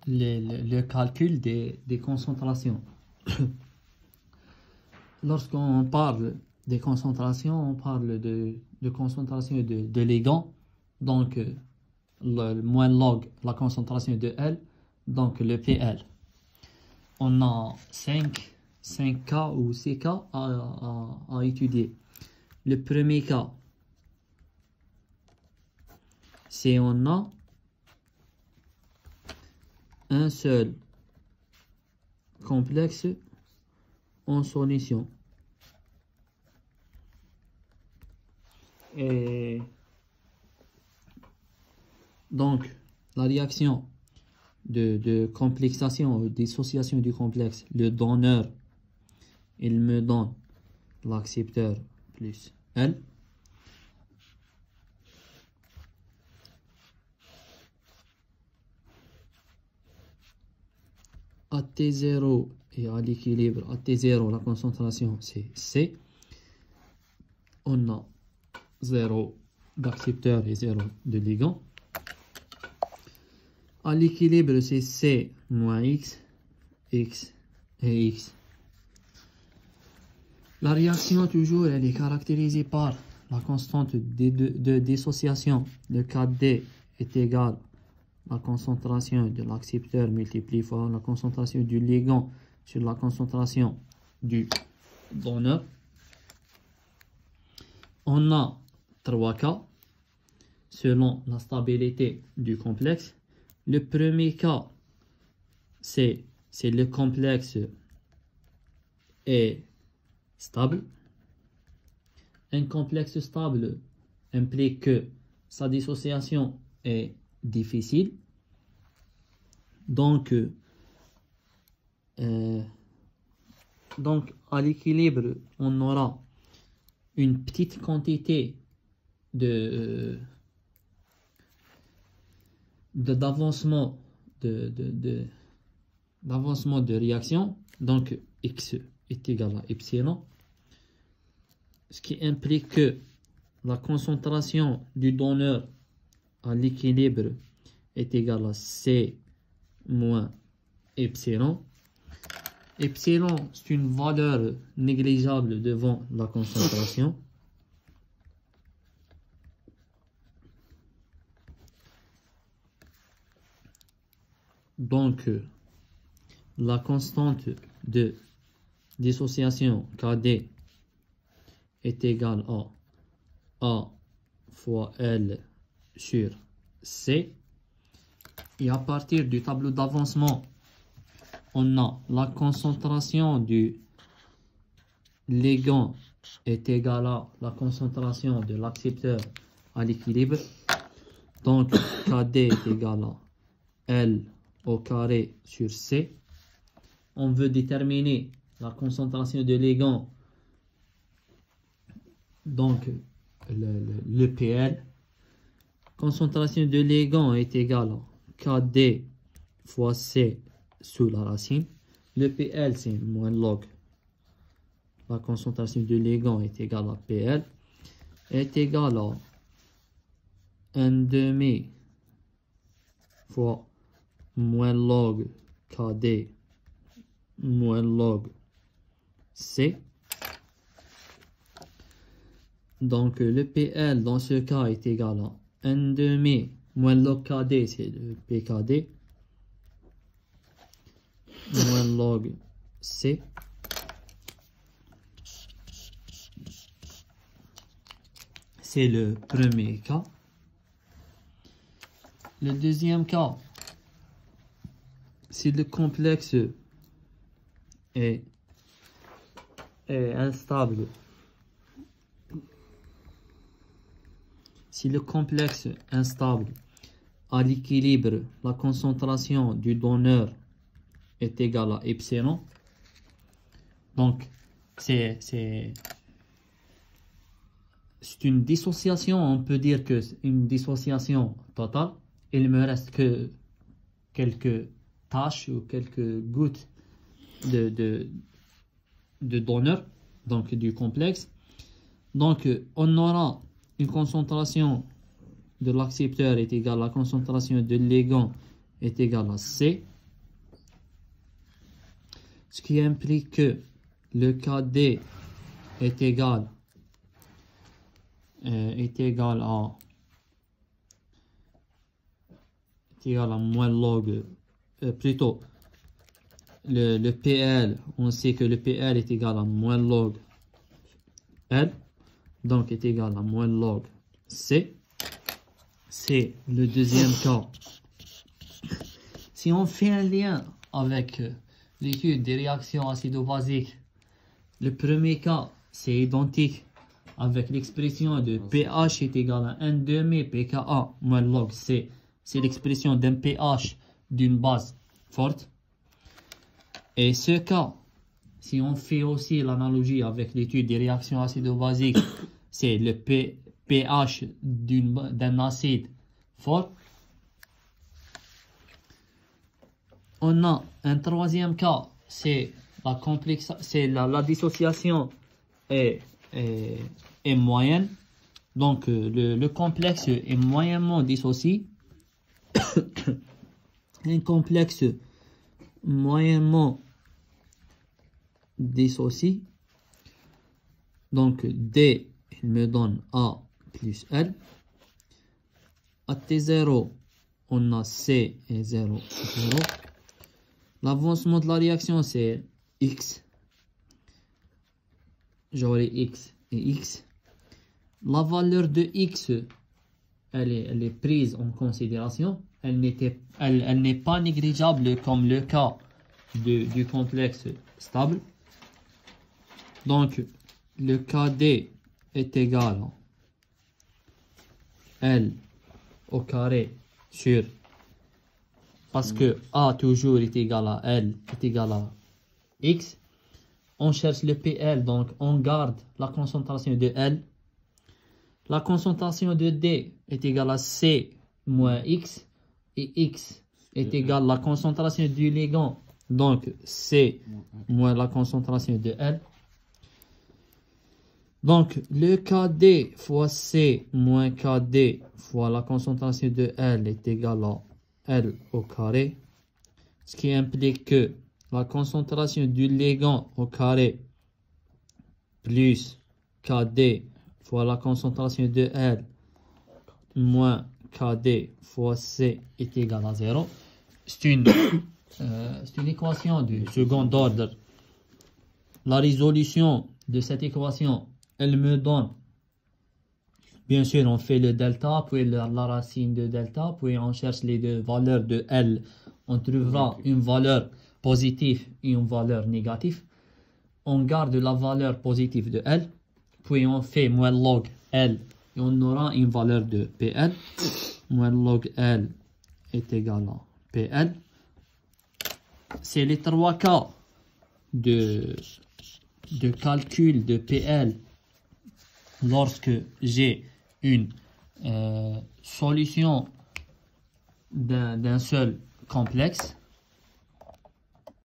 le calcul des concentrations. Lorsqu'on parle des concentrations, on parle de concentration de ligands, donc le moins log la concentration de L, donc le PL. On a 5 cas ou 6 cas à étudier. Le premier cas, c'est on a un seul complexe en solution. Et donc, la réaction de complexation ou dissociation du complexe, le donneur, il me donne l'accepteur plus L. À T0 et à l'équilibre, à T0, la concentration c'est C. On a 0 d'accepteur et 0 de ligand. À l'équilibre, c'est C moins X, X et X. La réaction, toujours, elle est caractérisée par la constante de dissociation. Le KD est égal à la concentration de l'accepteur multiplié par la concentration du ligand sur la concentration du donneur. On a 3 cas selon la stabilité du complexe. Le premier cas, c'est le complexe est stable. Un complexe stable implique que sa dissociation est difficile. Donc à l'équilibre, on aura une petite quantité d'avancement d'avancement de réaction, donc X est égal à epsilon, ce qui implique que la concentration du donneur à l'équilibre est égale à C moins epsilon. Epsilon, c'est une valeur négligeable devant la concentration. Donc, la constante de dissociation KD est égale à A fois L sur C. Et à partir du tableau d'avancement, on a la concentration du ligand est égale à la concentration de l'accepteur à l'équilibre. Donc, KD est égal à L au carré sur C. On veut déterminer la concentration de ligand, donc le PL. Concentration de ligand est égale à KD fois C sous la racine. Le PL, c'est moins log. La concentration de ligand est égale à PL. Est égale à 1/2 fois moins log KD moins log C. Donc le PL dans ce cas est égal à 1/2 moins log KD, c'est le PKD, moins log C. C'est le premier cas. Le deuxième cas, si le complexe est instable, si le complexe est instable à l'équilibre, la concentration du donneur est égale à epsilon. Donc, c'est une dissociation, on peut dire que c'est une dissociation totale. Il me reste que quelques taches ou quelques gouttes de donneur, donc du complexe. Donc, on aura une concentration de l'accepteur est égale à la concentration de ligand est égale à C. ce qui implique que le KD est égal à moins log, plutôt le PL, on sait que le PL est égal à moins log L, donc est égal à moins log C. C'est le deuxième cas. Si on fait un lien avec l'étude des réactions acido-basiques, le premier cas, c'est identique avec l'expression de pH est égal à 1 demi pKa moins log C. C'est l'expression d'un pH d'une base forte. Et ce cas, si on fait aussi l'analogie avec l'étude des réactions acido-basiques, c'est le pH d'un acide fort. On a un troisième cas, c'est la dissociation est moyenne. Donc le complexe est moyennement dissocié. Un complexe moyennement dissocié. Donc D, il me donne A plus L. À T0, on a C et 0, 0. L'avancement de la réaction, c'est X. J'aurai X et X. La valeur de X, elle est prise en considération. Elle n'est pas négligeable comme le cas du complexe stable. Donc, le KD est égal à L au carré sur... Parce que A toujours est égal à L est égal à X. On cherche le PL, donc on garde la concentration de L. La concentration de D est égale à C moins X. Et X est égal à la concentration du ligand. Donc C moins la concentration de L. Donc le KD fois C moins KD fois la concentration de L est égal à L au carré, ce qui implique que la concentration du ligand au carré plus KD fois la concentration de L moins KD fois C est égal à 0. C'est une équation du second ordre. La résolution de cette équation, elle me donne, bien sûr, on fait le delta, puis la racine de delta, puis on cherche les deux valeurs de L. On trouvera une valeur positive et une valeur négative. On garde la valeur positive de L, puis on fait moins log L, et on aura une valeur de PL. Moins log L est égal à PL. C'est les trois cas de calcul de PL lorsque j'ai une solution d'un seul complexe.